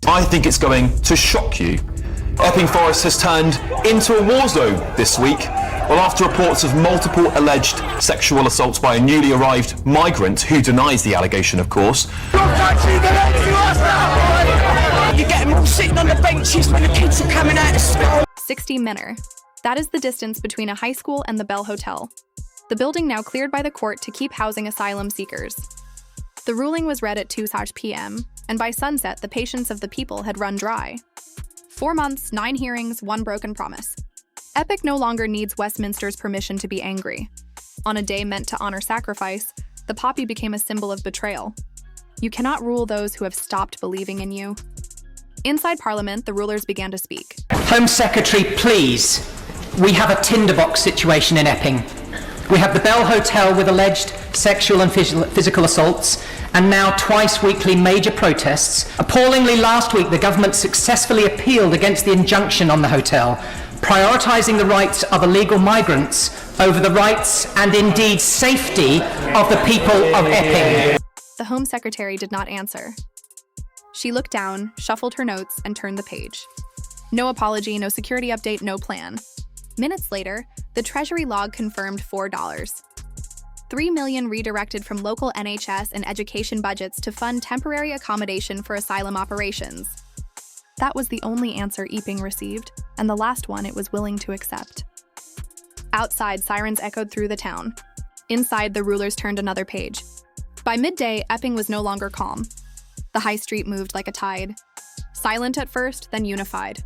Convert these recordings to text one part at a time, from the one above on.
I think it's going to shock you. Epping Forest has turned into a war zone this week. Well, after reports of multiple alleged sexual assaults by a newly arrived migrant, who denies the allegation, of course. You get them all sitting on the benches when the kids are coming out of school. 60 Minor. That is the distance between a high school and the Bell Hotel. The building now cleared by the court to keep housing asylum seekers. The ruling was read at 2 p.m., and by sunset, the patience of the people had run dry. 4 months, 9 hearings, 1 broken promise. Epic no longer needs Westminster's permission to be angry. On a day meant to honor sacrifice, the poppy became a symbol of betrayal. You cannot rule those who have stopped believing in you. Inside Parliament, the rulers began to speak. Home Secretary, please. We have a tinderbox situation in Epping. We have the Bell Hotel with alleged sexual and physical assaults, and now twice weekly major protests. Appallingly, last week the government successfully appealed against the injunction on the hotel, prioritising the rights of illegal migrants over the rights and indeed safety of the people of Epping. The Home Secretary did not answer. She looked down, shuffled her notes, and turned the page. No apology, no security update, no plan. Minutes later, the Treasury log confirmed $4. $3 million redirected from local NHS and education budgets to fund temporary accommodation for asylum operations. That was the only answer Epping received, and the last one it was willing to accept. Outside, sirens echoed through the town. Inside, the rulers turned another page. By midday, Epping was no longer calm. The high street moved like a tide. Silent at first, then unified.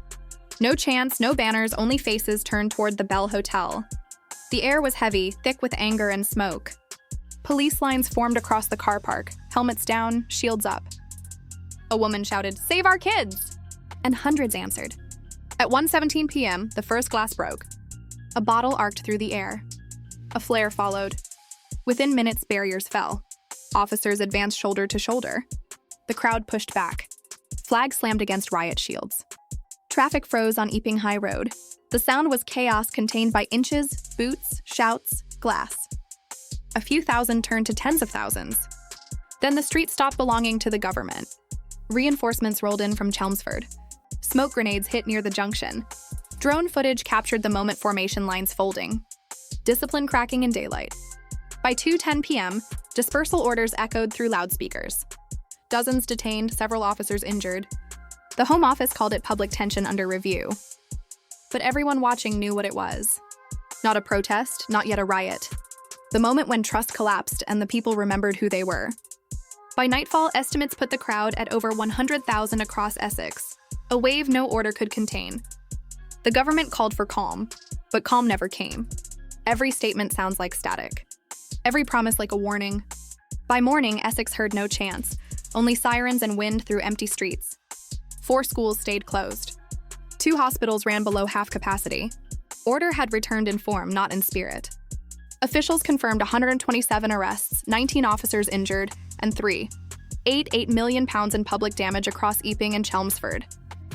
No chants, no banners, only faces turned toward the Bell Hotel. The air was heavy, thick with anger and smoke. Police lines formed across the car park, helmets down, shields up. A woman shouted, "Save our kids!" And hundreds answered. At 1:17 p.m., the first glass broke. A bottle arced through the air. A flare followed. Within minutes, barriers fell. Officers advanced shoulder to shoulder. The crowd pushed back. Flags slammed against riot shields. Traffic froze on Epping High Road. The sound was chaos contained by inches, boots, shouts, glass. A few thousand turned to tens of thousands. Then the street stopped belonging to the government. Reinforcements rolled in from Chelmsford. Smoke grenades hit near the junction. Drone footage captured the moment formation lines folding. Discipline cracking in daylight. By 2:10 p.m., dispersal orders echoed through loudspeakers. Dozens detained, several officers injured. The Home Office called it public tension under review. But everyone watching knew what it was. Not a protest, not yet a riot. The moment when trust collapsed and the people remembered who they were. By nightfall, estimates put the crowd at over 100,000 across Essex, a wave no order could contain. The government called for calm, but calm never came. Every statement sounds like static. Every promise like a warning. By morning, Essex heard no chants, only sirens and wind through empty streets. 4 schools stayed closed. 2 hospitals ran below half capacity. Order had returned in form, not in spirit. Officials confirmed 127 arrests, 19 officers injured, and 8 million pounds in public damage across Epping and Chelmsford.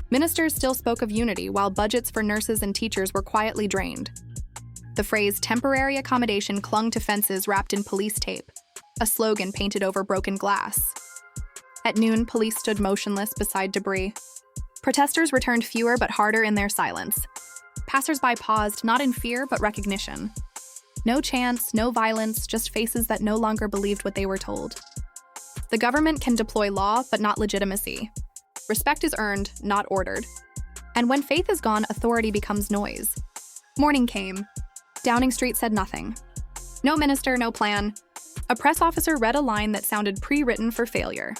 Ministers still spoke of unity while budgets for nurses and teachers were quietly drained. The phrase temporary accommodation clung to fences wrapped in police tape, a slogan painted over broken glass. At noon, police stood motionless beside debris. Protesters returned fewer but harder in their silence. Passers-by paused, not in fear but recognition. No chants, no violence, just faces that no longer believed what they were told. The government can deploy law but not legitimacy. Respect is earned, not ordered. And when faith is gone, authority becomes noise. Morning came. Downing Street said nothing. No minister, no plan. A press officer read a line that sounded pre-written for failure.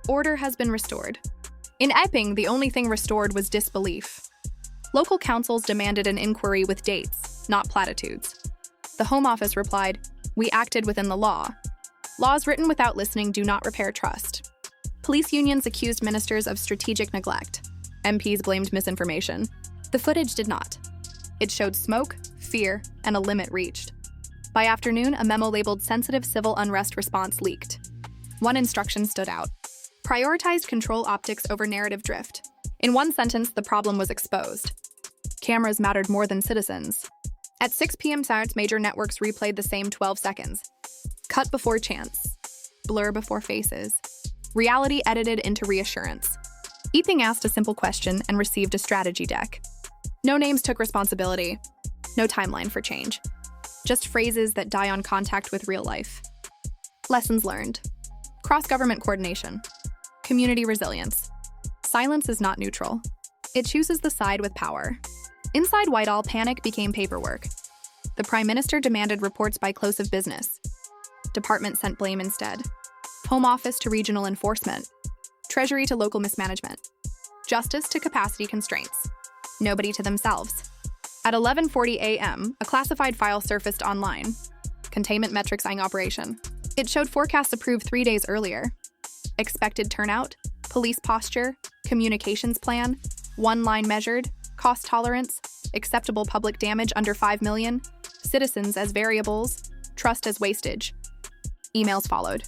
Order has been restored. In Epping, the only thing restored was disbelief. Local councils demanded an inquiry with dates, not platitudes. The Home Office replied, "We acted within the law. Laws written without listening do not repair trust." Police unions accused ministers of strategic neglect. MPs blamed misinformation. The footage did not. It showed smoke, fear, and a limit reached. By afternoon, a memo labeled Sensitive Civil Unrest Response leaked. One instruction stood out. Prioritized control optics over narrative drift. In one sentence, the problem was exposed. Cameras mattered more than citizens. At 6 p.m. science, major networks replayed the same 12 seconds. Cut before chance. Blur before faces. Reality edited into reassurance. Epping asked a simple question and received a strategy deck. No names took responsibility. No timeline for change. Just phrases that die on contact with real life. Lessons learned. Cross-government coordination. Community resilience. Silence is not neutral. It chooses the side with power. Inside Whitehall, panic became paperwork. The Prime Minister demanded reports by close of business. Department sent blame instead. Home Office to regional enforcement. Treasury to local mismanagement. Justice to capacity constraints. Nobody to themselves. At 11:40 a.m., a classified file surfaced online. Containment metrics eyeing operation. It showed forecasts approved 3 days earlier. Expected turnout, police posture, communications plan, one line measured, cost tolerance, acceptable public damage under 5 million, citizens as variables, trust as wastage. Emails followed.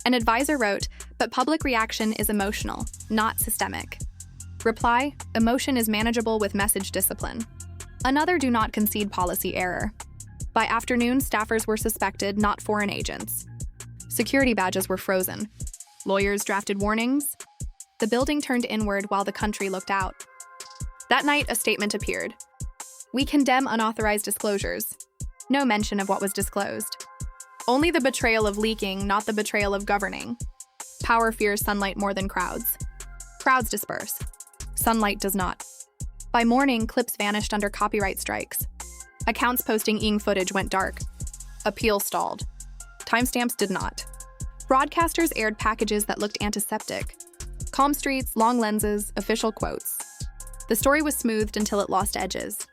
An advisor wrote, but public reaction is emotional, not systemic. Reply, emotion is manageable with message discipline. Another do not concede policy error. By afternoon, staffers were suspected, not foreign agents. Security badges were frozen. Lawyers drafted warnings. The building turned inward while the country looked out. That night, a statement appeared. We condemn unauthorized disclosures. No mention of what was disclosed. Only the betrayal of leaking, not the betrayal of governing. Power fears sunlight more than crowds. Crowds disperse. Sunlight does not. By morning, clips vanished under copyright strikes. Accounts posting ing footage went dark. Appeal stalled. Timestamps did not. Broadcasters aired packages that looked antiseptic. Calm streets, long lenses, official quotes. The story was smoothed until it lost edges.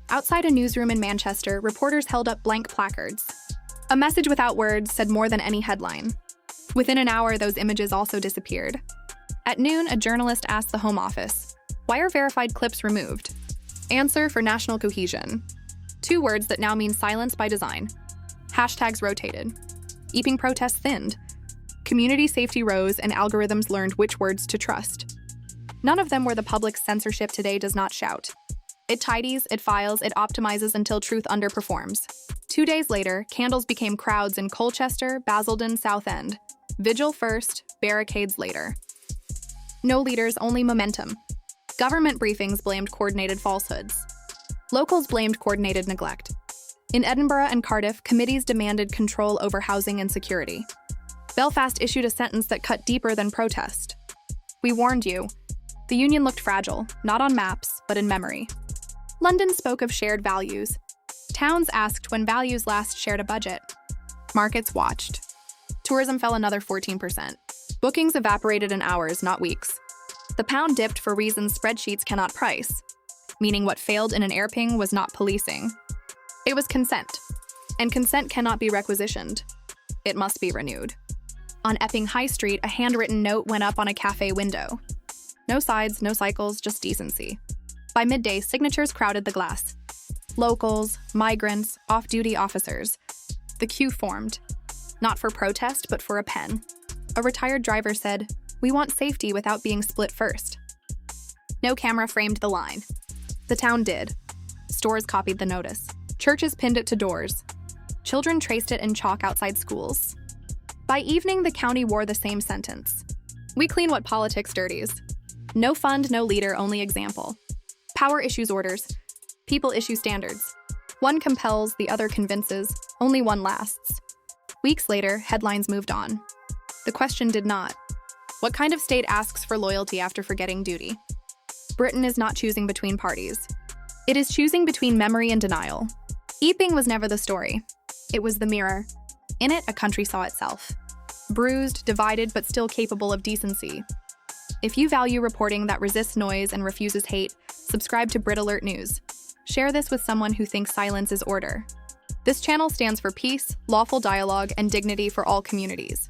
Outside a newsroom in Manchester, reporters held up blank placards. A message without words said more than any headline. Within an hour, those images also disappeared. At noon, a journalist asked the Home Office, why are verified clips removed? Answer for national cohesion. 2 words that now mean silence by design. Hashtags rotated. Epping protests thinned. Community safety rose and algorithms learned which words to trust. None of them were the public's censorship today does not shout. It tidies, it files, it optimizes until truth underperforms. 2 days later, candles became crowds in Colchester, Basildon, Southend. Vigil first, barricades later. No leaders, only momentum. Government briefings blamed coordinated falsehoods. Locals blamed coordinated neglect. In Edinburgh and Cardiff, committees demanded control over housing and security. Belfast issued a sentence that cut deeper than protest. We warned you. The union looked fragile, not on maps, but in memory. London spoke of shared values. Towns asked when values last shared a budget. Markets watched. Tourism fell another 14%. Bookings evaporated in hours, not weeks. The pound dipped for reasons spreadsheets cannot price, meaning what failed in an airping was not policing. It was consent, and consent cannot be requisitioned. It must be renewed. On Epping High Street, a handwritten note went up on a cafe window. No sides, no cycles, just decency. By midday, signatures crowded the glass. Locals, migrants, off-duty officers. The queue formed. Not for protest, but for a pen. A retired driver said, "We want safety without being split first." No camera framed the line. The town did. Stores copied the notice. Churches pinned it to doors. Children traced it in chalk outside schools. By evening, the county wore the same sentence. We clean what politics dirties. No fund, no leader, only example. Power issues orders. People issue standards. One compels, the other convinces. Only one lasts. Weeks later, headlines moved on. The question did not. What kind of state asks for loyalty after forgetting duty? Britain is not choosing between parties. It is choosing between memory and denial. Epping was never the story. It was the mirror. In it, a country saw itself. Bruised, divided, but still capable of decency. If you value reporting that resists noise and refuses hate, subscribe to Brit Alert News. Share this with someone who thinks silence is order. This channel stands for peace, lawful dialogue, and dignity for all communities.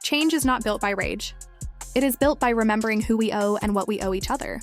Change is not built by rage. It is built by remembering who we owe and what we owe each other.